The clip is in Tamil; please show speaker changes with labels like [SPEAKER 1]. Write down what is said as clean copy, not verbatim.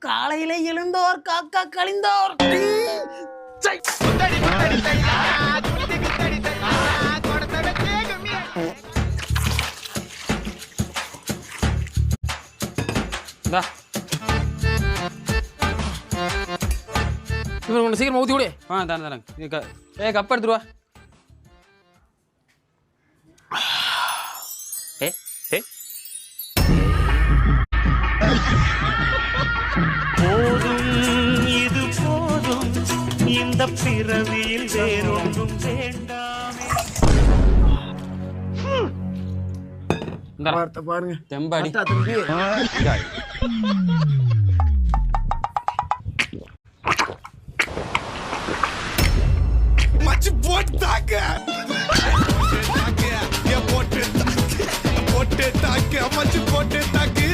[SPEAKER 1] காலையில எழுந்தோர் காக்கா கழிந்தோர்.
[SPEAKER 2] இவன் சீக்கிரம் ஊற்றி விடு.
[SPEAKER 3] தரேன் கப் எடுத்துருவா.
[SPEAKER 4] போதும் இது போதும் இந்த பிறவியில் வேறொன்றும் வேண்டாமே.
[SPEAKER 1] பாருங்க
[SPEAKER 3] தெம்பாடி
[SPEAKER 5] மச்சி போட்டாங்க போட்டு தாக்கு மச்சி போட்டு தாக்கு